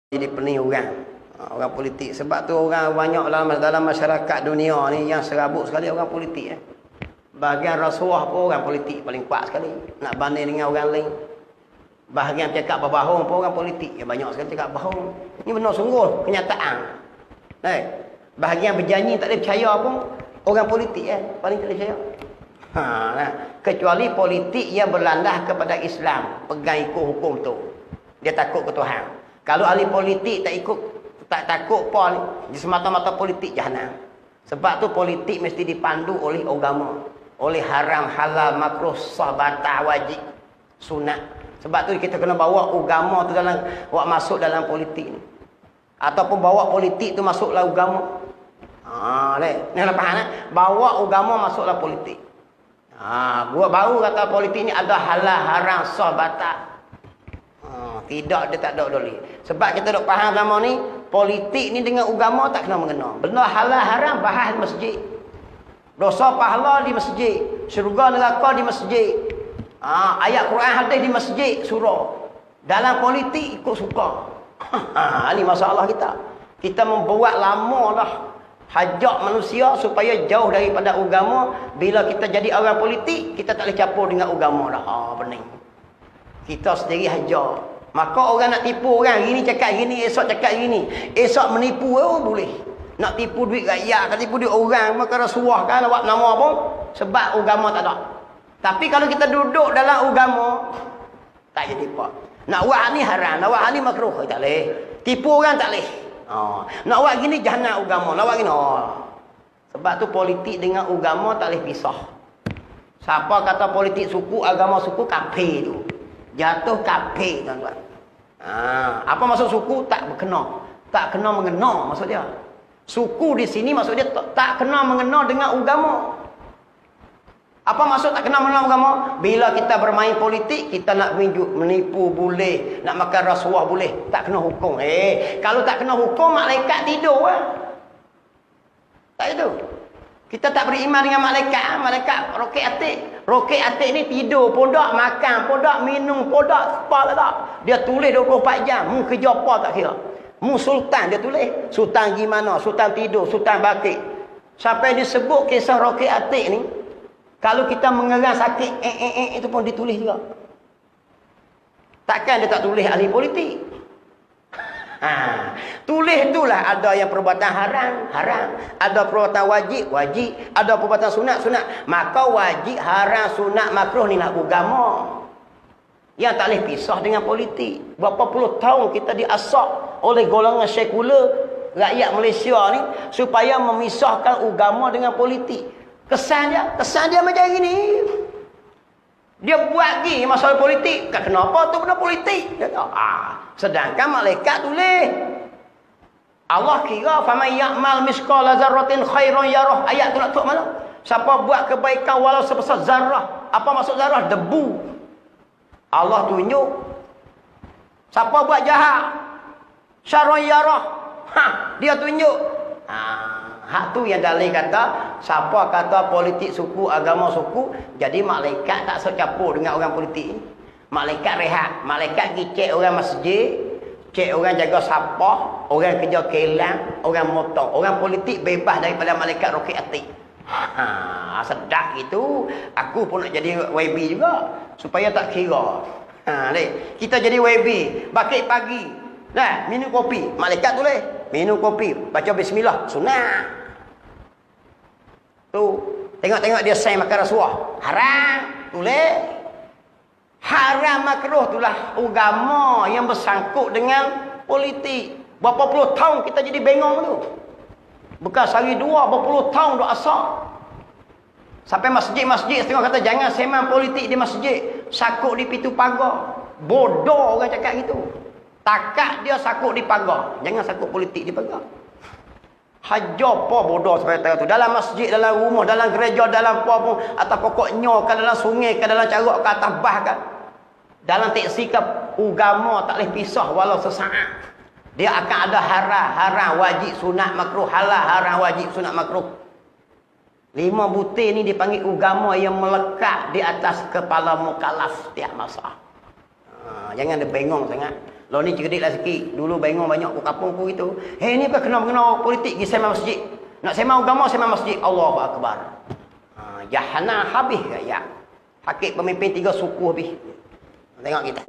jadi pening orang politik. Sebab tu orang banyak dalam masyarakat dunia ni yang serabut sekali orang politik. Bahagian rasuah pun orang politik paling kuat sekali nak banding dengan orang lain. Bahagian cakap berbohong pun orang politik yang banyak sekali cakap bohong. Ini benar sungguh kenyataan. Bahagian berjanji tak boleh percaya pun orang politik paling tak boleh percaya. Kecuali politik yang berlandah kepada Islam, pegang ikut hukum tu, dia takut ke Tuhan. Kalau ahli politik tak takut apa ni, dia semata-mata politik jahanam. Sebab tu politik mesti dipandu oleh agama, oleh haram, halal, makruh, sah, batal, wajib, sunat. Sebab tu kita kena bawa agama tu masuk dalam politik ni. Ataupun bawa politik tu masuklah agama. Ni lah faham. Bawa agama masuklah politik. Baru kata politik ni ada halal, haram, sah, batal. Tidak, dia tak ada dolih. Sebab kita duk faham selama ni, politik ni dengan agama tak kena mengena. Benda halal haram bahas di masjid. Dosa pahala di masjid. Syurga neraka di masjid. Ayat Quran hadis di masjid surah. Dalam politik ikut suka. Ini masalah kita. Kita membuat lama dah hajak manusia supaya jauh daripada agama. Bila kita jadi orang politik, kita tak boleh campur dengan agama dah. Bening. Kita sendiri hajak. Maka orang nak tipu orang, gini cakap gini, esok cakap gini. Esok menipu boleh. Nak tipu duit rakyat, nak tipu duit orang, maka rasuah kan awak nama pun sebab agama tak ada. Tapi kalau kita duduk dalam agama, tak jadi apa. Nak buat ni haram, nak buat ni makruh, tak boleh. Tipu orang tak boleh. Nak buat gini jahanam agama, nak buat gini. Sebab tu politik dengan agama tak boleh pisah. Siapa kata politik suku, agama suku, kafir tu. Jatuh kafir, tuan-tuan. Apa maksud suku? Tak berkena. Tak kena mengena maksud dia. Suku di sini maksud dia tak kena mengena dengan agama. Apa maksud tak kena mengena agama? Bila kita bermain politik, kita nak menipu boleh, nak makan rasuah boleh, tak kena hukum. Kalau tak kena hukum, malaikat tidur tak itu. Kita tak beriman dengan malaikat. Malaikat roket atik. Roket atik ni tidur pun tak, makan pun tak, minum pun tak, apa tak. Dia tulis 24 jam. Mu kerja apa tak kira. Mu sultan dia tulis. Sultan gimana? Sultan tidur, sultan bakit. Sampai disebut kisah roket atik ni. Kalau kita mengerang sakit, itu pun ditulis juga. Takkan dia tak tulis ahli politik. Tulis itulah ada yang perbuatan haram, ada perbuatan wajib, ada perbuatan sunat. Maka wajib, haram, sunat, makruh ni nak agama. Yang tak boleh pisah dengan politik. Berapa puluh tahun kita diasak oleh golongan sekular rakyat Malaysia ni supaya memisahkan agama dengan politik. Kesan dia macam gini. Dia buat lagi masalah politik. Kenapa tu benda politik? Dia tahu. Sedangkan malaikat tulis. Allah kira faman ya'mal misqala zarratin khairan yarah. Ayat tu nak tuk mana? Siapa buat kebaikan walau sebesar zarah. Apa maksud zarah? Debu. Allah tunjuk. Siapa buat jahat? Syarran yarah. Dia tunjuk. Hak tu yang dalil kata, siapa kata politik suku, agama suku, jadi malaikat tak secampur dengan orang politik ni. Malaikat rehat, malaikat pergi cek orang masjid, cek orang jaga sapah, orang kerja kelang, orang motong. Orang politik bebas daripada malaikat roket atik. Sedap gitu. Aku pun nak jadi YB juga, supaya tak kira. Kita jadi YB, bakit pagi. Minum kopi, malaikat tulis. Minum kopi, baca bismillah, sunat. Tu, tengok-tengok dia sign makan rasuah. Haram, tulis. Haram makruh itulah agama yang bersangkut dengan politik. Berapa puluh tahun kita jadi bengong tu. Bukan sehari dua, berapa puluh tahun duk asak. Sampai masjid-masjid setengah kata jangan semang politik di masjid. Sakut di pintu pagar. Bodoh orang cakap gitu. Takat dia sakut di pagar. Jangan sakut politik di pagar. Hajar apa bodoh sampai tu. Dalam masjid, dalam rumah, dalam gereja, dalam apa pun. Atas pokok nyok, dalam sungai, dalam carak, atas bah kan. Dalam teksi ke agama tak boleh pisah walau sesaat. Dia akan ada haram, wajib, sunat, makruh, halal, haram, wajib, sunat, makruh. 5 butir ni dipanggil agama yang melekat di atas kepala mukallaf tiap masa. Jangan dia bengong sangat. Lo ni cerdik lah sikit. Dulu bengong banyak ke kampung ku gitu. Ni apa kena politik pergi sembang masjid. Nak sembang agama sembang masjid. Allahu akbar. Jahannam habis gaya. Hakik pemimpin 3 suku habis. Tengok kita.